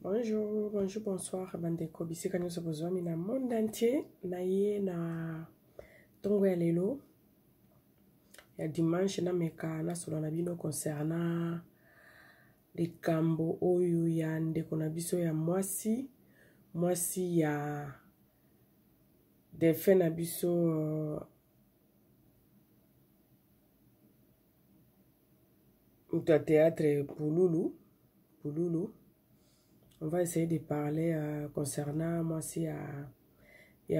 Bonjour, bonjour, bonsoir, bandeko. Bisika nyoso bozwami na monde entier. Na ye na tongo ya lelo. Ya dimanche na meka na solo na bino concernant likambo oyo ya ndeko na biso ya mwasi. Mwasi ya defe na biso mutu ya théâtre Pululu. On va essayer de parler concernant moi aussi à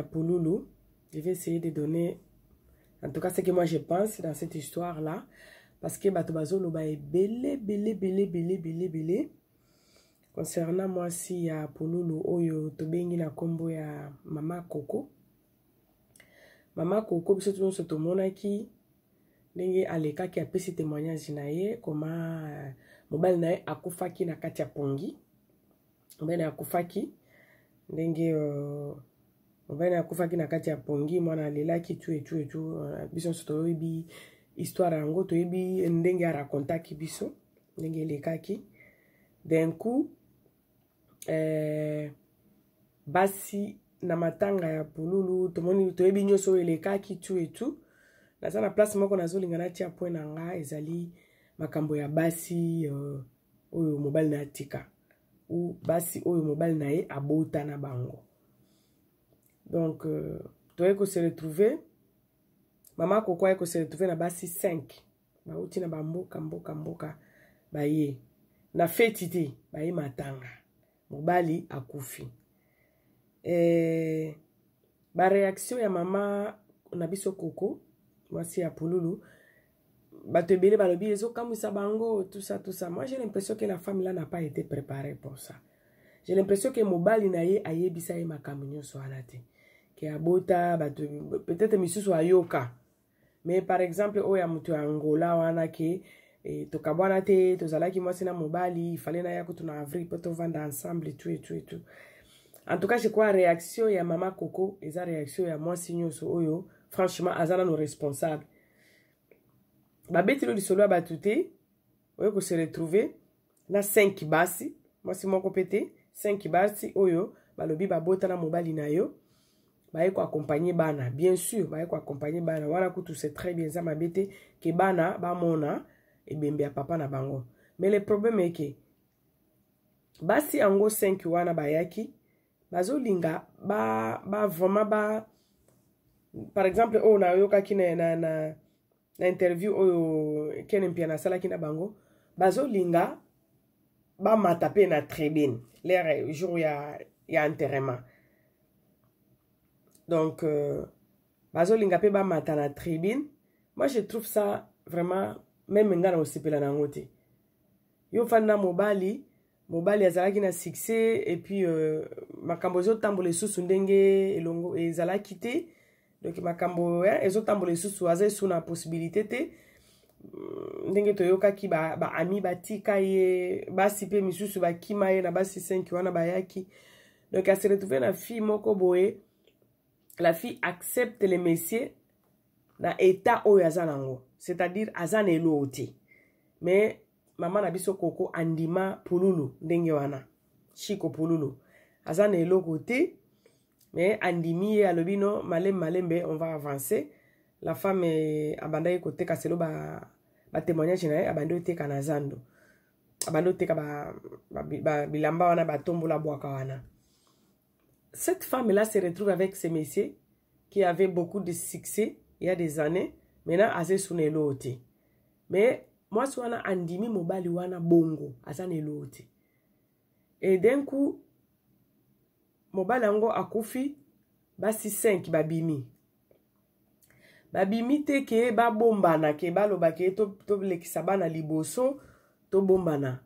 Pululu. Je vais essayer de donner, en tout cas, ce que moi je pense dans cette histoire-là. Parce que Batobazo Loba est belé. Concernant moi aussi à Pululu, Oyo Tobengi na kombo ya Mama Coco. Mama Coco, biso tout ce tomonaki. Ndenge aleka ki apesi témoignage na ye comment mobile na ye akufaki na kati ya pongi. Mobile akufaki ndenge mobile akufaki na kati ya pongi mwana alelaki tu biso soto yebi histoire yango to yebi ndenge arakontaki biso ndenge lekaki d'un coup basi na matanga ya Pululu tomoni to yebi nyoso elekaki tu naza na place moko nazolinga na tia point na nga ezali makambo ya basi oyo mobile na tika ou basi oyo mobile na ye abota na bango. Donc toye se retrouver Mama Coco ko se retrouver na basi 5 bauti na mboka baye na feti te baye matanga mobali akufi ba réaction ya mama na biso Coco mwasi ya Pululu bato ebele balobi ezo kamwisa bango tout ça. Moi j'ai l'impression que la femme là n'a pas été préparée pour ça. J'ai l'impression que mobali na ye ayebisa ye makambo nyonso wana te ke abota bato peut-être misusu ayoka mais par exemple oya mutu Angola wana ke tokabwana te tozalaki mwasi na mobali fallait na ya kutu na avril po tovanda ensemble tout. En tout cas je crois réaction ya Mama Coco eza réaction ya mwasi nyonso oyo franchement azana no responsable babeti lo lisolo batute oyo ko se retrouver na 5 basi mwasi moko pete 5 basi oyo balobi babota na mobali na yo baye ko accompagner bana bien sûr baye ko accompagner bana wana kutu c'est très bien ça mabete ke bana ba mona ebembe ya papa na bango mais le problème est que basi ango 5 wana bayaki bazolinga ba vraiment ba par exemple na yoka kine na interview oyo kene mpia na sala kina bango bazolinga ba matape na tribune l'air jour ya enterrement. Donc bazolinga pe ba mata na tribune. Moi je trouve ça vraiment même ngana osipela na ngote yo fanda mobali azalaki na succès et puis makambo zo tambole susu ndenge elongo ezalaki te. Donc makambo ezotambola susu aza suna possibilité te ndenge toyoka ki ba ami batika ye basi pe misusu bakima ye na basi 5 wana bayaki. Donc elle se retrouve na fille moko boye la fille accepte les messieurs na état oyo azanango c'est-à-dire azana eloti mais maman na biso Coco andima Pululu ndenge wana Chiko Pululu azana eloko te. Mais andimi alobino malembe on va avancer. La femme abandai kote kaselo ba témoignage na abando te kanazando. Abando te ka ba bilamba wana ba tombola boaka wana. Cette femme là se retrouve avec ce monsieur qui avait beaucoup de succès il y a des années. Maintenant azé sunelo oti. Mais moi swana andimi mobali wana bongo azanelo oti. Et d'un coup mobile yango akufi basi 5 babimi te ke ba bombana ke baloba ke to lekisa bana liboso to bombana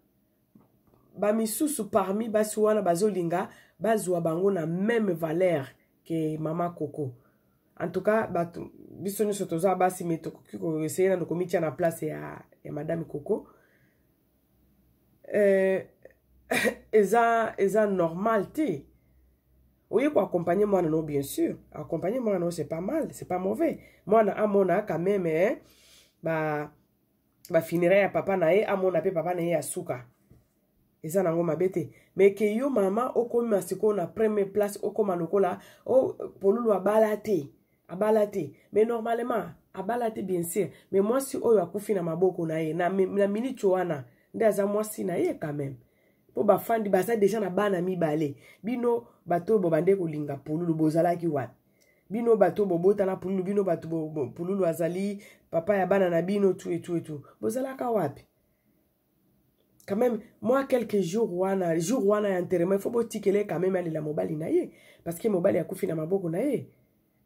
ba misusu parmi basi wana bazolinga bazwa bango na même valeur que Mama Coco. En tout cas biso nyonso toza basi metoko ko essayer na komitia na place ya Madame Coco eza normal te. Oui, pour accompagner moi, non, bien sûr. Accompagner moi, non, c'est pas mal, c'est pas mauvais. Moi, à mon quand même, finirait à papa nae, à mon appel papa nae à souka. eza nango mabete mais ke yo mama okomi masiko na première place okoma lokola o polulu abala te mais normalement abala te bien sûr mais mwasi oyo akufi na maboko na ye na minute wana nde aza mwasi na ye quand même po bafandi baza deja na bana mibale bino bato bobande kolinga polulu bozalaki wapi bino bato bobotana polulu bino bato polulu azali papa ya bana na bino tout bozalaka wapi quand même moi quelques jours wana ya enterrement il faut botikele quand même alela mobali na ye parce que mobali akufi na maboko na ye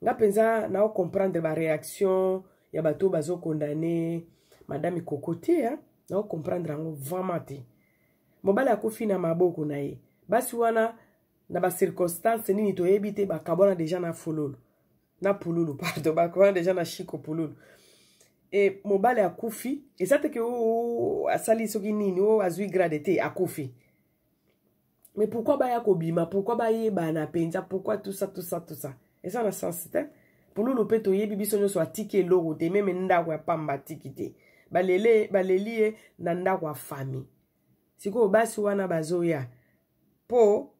nga penza na comprendre ba réaction ya bato bazo condamner madame Kokote hein na comprendre ngo vraiment te mobali akufi na maboko na ye basi wana na ba circonstance nini to yebite ba kabona déjà na fololo na pululu pardon ba kabona déjà na chiko pululu et mobali akufi et ça te que asali soki nini o azui grade te akufi mais pourquoi ba ya kobima pourquoi ba yeba na penza pourquoi tout ça et ça na sens te pululu peto yebi biso nyo so atiki logo te même ndako ya pamba tikite baleli na ndako ya famille siko basi wana bazoya po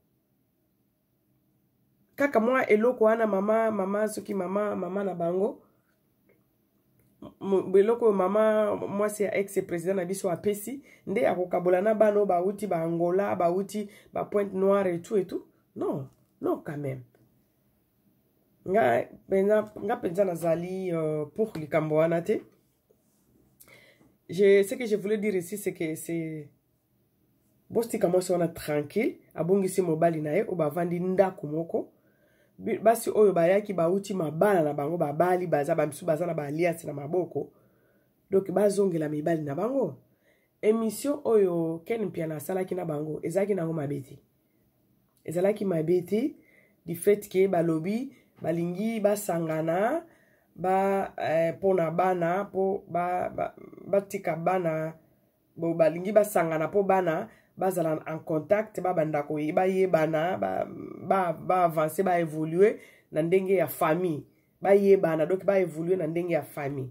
kaka mwa eloko wana mama soki mama na bango beloko mama mwasi ya ex-président na biso apesi nde akokabola na bano bauti ba Angola bauti ba Pointe Noire et tout non quand même nga penza nazali pour likambo wana te. Ce que je voulais dire ici c'est que c'est bostika mwasi wana tranquille abongisi mobali na ye o bavandi ndako moko basi oyo bayaki bauti mabala na bango babali baza bamisu baza na baliasi na maboko donc bazongela mibali na bango émission oyo Ken Piana asalaki na bango ezalaki nango mabeti du fait que balobi balingi basangana pona bana po batika bana bo balingi basangana po bana bazala en contact babandako bayebana ba avancer ba évoluer na ndenge ya famille bayebana donc ba évoluer na ndenge ya famille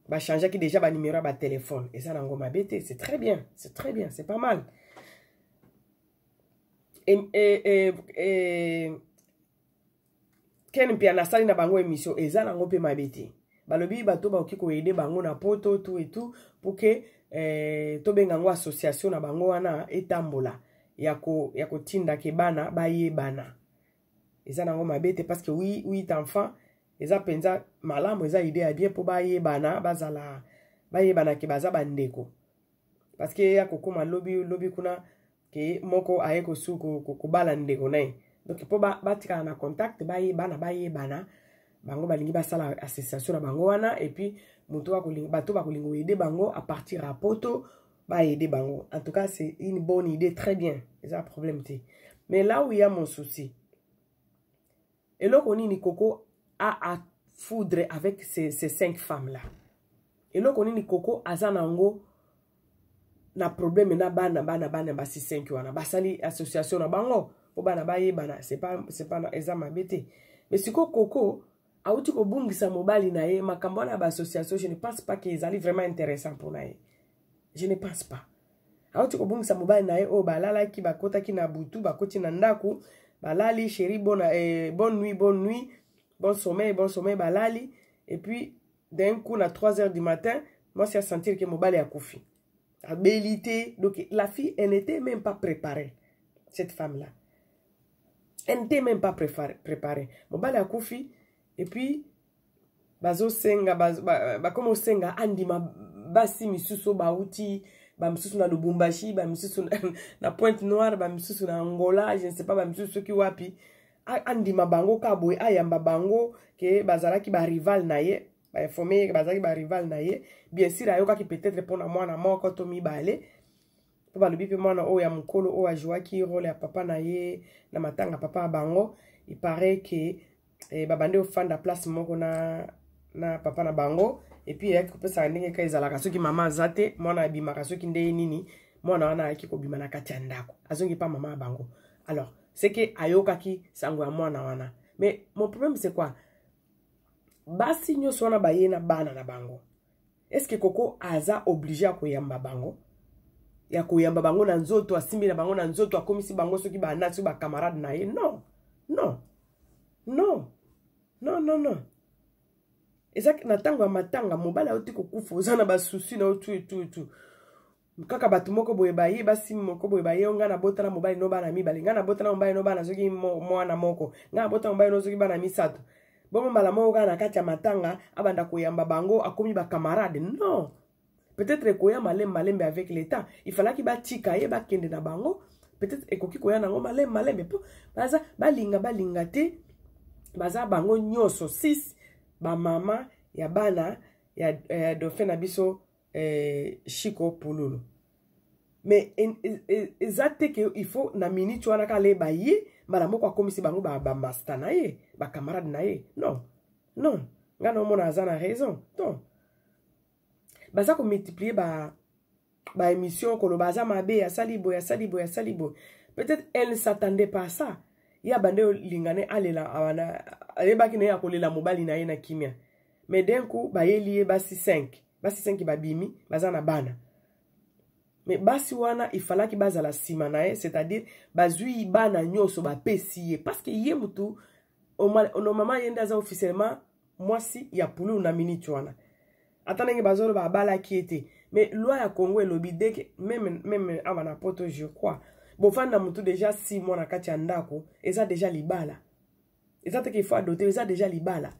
ba changer ki déjà ba numéro ba téléphone et ça nango mabete c'est très bien c'est pas mal et Ken Piana sali na bango émission eza nango pe mabete balobi bato ba okiko aider bango na poto tout pour que to bengango association na bango wana etambola ya kotinda ke bana bayebana eza nango mabete parce que oui enfant eza penza malamu eza idée ya bien po bayebana bazala bayebana ke baza bandeko parce que ya kokoma lobi kuna ke moko aye kosuko kokubala ndeko naye donc po batika na contact bayebana bango balingi basala association na bango wana et puis muto bato bakolingo aider bango à partir à poto ba aider bango en tout cas c'est une bonne idée très bien c'est un problème té mais là où il y a mon souci et là on ni Coco a à foudre avec ces 5 femmes là et là on ni Coco azanango na problème na bana ba 5 wana basali association na bango po bana bayebana c'est pas examen bête mais si Coco auti ko bungisa mobali na ye makambo na ba association je ne pense pas qu'ils allaient vraiment intéressant pour na ye je ne pense pas auti ko bungisa mobali na ye o balala ki bakota ki na butu bakoti na ndaku balali chérie bonne nuit bon sommeil balali et puis d'un coup à 3 h du matin moi c'est à sentir que mobali a koufi abilité donc la fille elle n'était même pas préparée cette femme là elle n'était même pas préparée mobali a koufi. Et puis, bazo senga, comme senga, andima basi misuso bauti, misuso na Lubumbashi, misuso na Pointe Noire, misuso na Angola, je ne sais pas, misuso ki wapi, andima bango kabwe, ayamba bango, ke bazalaki ba rival na ye, ba informé bazalaki ba rival na ye, bien sûr ayoka ki peut-être pona mwana moko to mibale, po balobi pe mwana o ya mukolo o ajwaki role ya papa na ye, na matanga papa bango, il paraît que babande ofanda place moko na papa na bango et puis yaki kopesa ndenge ka ezalaka soki mama azate mwana abimaka soki ndeye nini mwana wana yaki kobima na kati ya ndako azongi pa mama bango alors c'est que ayokaki sango ya mwana wana mais mon problème c'est quoi basi nyonso wana baye na bana na bango est-ce que Coco aza obligé à koyamba bango ya koyamba bango na nzoto asimbi na bango na nzoto akomisi bango soki ba nasi ba camarade na ye. Non. Non. Non. Non, non, non. Ezak na tango ya matanga mobala oti kokufa oza na basusi na otu etu. Kaka batu moko boye baye basi moko boye baye nga na botana mobali no bana mibale nga na botana mobali no bana soki mwana moko nga na botana mobali no soki bana misato. Bongo mbala moko na kati ya matanga abanda koyamba bango akomi ba camarade. Non. Peut-être koya malembe avec l'état. Il fallait qu'il batika ye bakende na bango. Peut-être ekoki koya nango malembe po baza balinga te baza bango nyoso 6 ba mama ya bana ya dauphin na biso Chiko Pululu. Mais exacte que il faut na minute wana kale ba ye mbala moko akomisi bango ba master na ye ba camarade na ye. Non. Non. Nga no mona azana raison. Non. Baza ko multiplier ba émission ko lo baza mabe ya salibo. Peut-être elle ne s'attendait pas à ça. Ya bande lingane alela awana aleba kine ya kolela mobali na ye na kimia. Mais d'un coup ba yelie basi 5. Basi 5 babimi baza na bana. Mais basi wana il fallait ki baza la sima na ye, c'est-à-dire bazui bana nyoso ba pesiye parce que ye mutu ono mama yenda za officiellement mwasi ya Pululu na minute wana. Attendez bazolo ba bala qui était. Mais loi ya Congo elobi deke même avana poto je crois. Bon fan na mutu déjà 6 mois na kati ya ndako, eza déjà libala. Eza te qu'il faut adopter, eza déjà libala.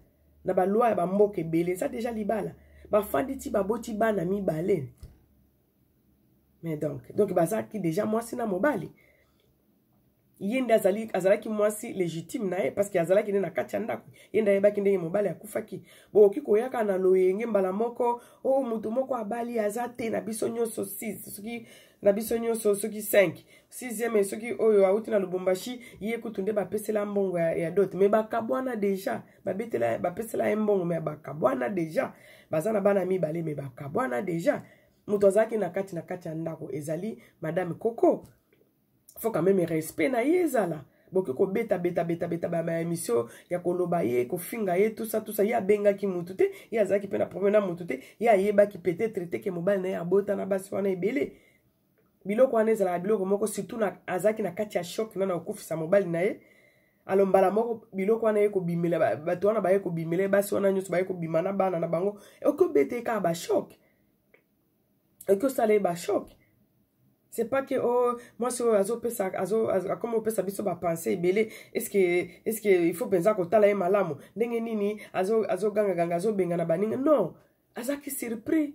Na ba loi ya ba mboke belé, eza déjà libala. Ba fandi ti ba boti bana mi balé. Mais donc baza ki déjà moi si na mobali. Yenda azalaki mwasi légitime na ye parce que azalaki na kati ya ndako. Yenda yebaki ndenge mobali akufaki. Bo okiko yaka na loyenge mbala moko, oh mutu moko abali azate na biso nyonso 6, soki na biso nyonso soki 5. 6e soki oyo auti na Lubumbashi, ye kutunde ba pesela mbongo ya dot. Mais bakabwana déjà, babetela ba pesela mbongo mais bakabwana déjà. Bazana bana mibale mais bakabwana déjà. Mutu azaki na kati ya ndako ezali Madame Coco. Faut quand même respect na yezala. Boki ko beta ba émission ya koloba ye ko finga ye tout ça ya benga ki mutute ya zaki pena problème na mutute ya yeba ki peut-être te ke mobile na ya bota na basi wana ebele. Biloko wana ezala biloko moko surtout na azaki na kati ya shock na okufisa mobile na ye. Alors mbala moko biloko wana ye ko bimela bato wana ba ye ko bimela basi wana nyusu ba ye ko bimana bana na bango e ko bete ka ba shock. E ko sale ba shock. C'est pas que oh moi si comme on peut ça biso ba penser belé est-ce que il faut penser ko tala e malamu ndenge nini azo ganga azo benga na baninga non azaki surpris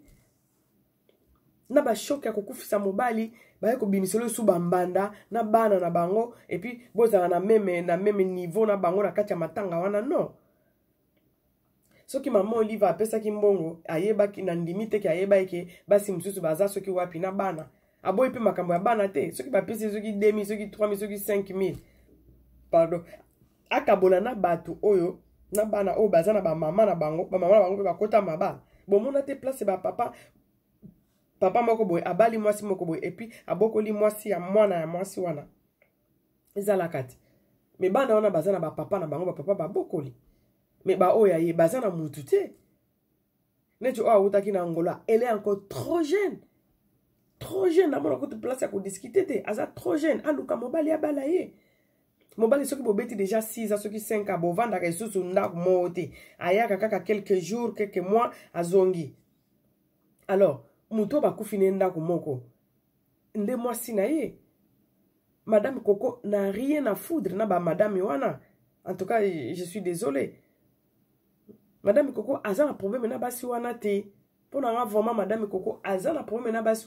na ba choc ya kokufisa mobali ba ko bimisolo su bambanda na bana na bango et puis bozala na même niveau na bango na kati ya matanga wana non soki maman Oliva apesa ki mbongo ayeba ki na ndimite ki ayeba ke basi msusu baza soki wapi na bana aboyi pe makambo ya bana te soki bapesi soki 2000 soki 3000 soki 5000 pardon akabola na bato oyo na bana oyo baza na ba mama na bango pe bakota mabala bomona te place ba papa moko boye abali mwasi moko boye et puis abokoli mwasi ya mwana ya mwasi wana ezala kati me bana wana baza na ba papa na bango ba papa babokoli me ba oya ye baza na mutu te neti oyo awutaki na Angola elle est encore trop jeune. Trop jeune, na mona kote place ya ko discuter te, aza trop jeune, aluka mobali ya bala ye. Mobali soki bobeti déjà 6 a soki 5 a bovanda ka susu ndako mote. Ayaka kaka quelques jours, quelques mois azongi. Alors, muto ba kufine ndako moko. Nde mwasi na ye. Madame Coco n'a rien à foutre na ba madame wana. En tout cas, je suis désolé. Madame Coco aza na problème na basi wana te. Pour na vraiment Madame Coco aza na problème na basi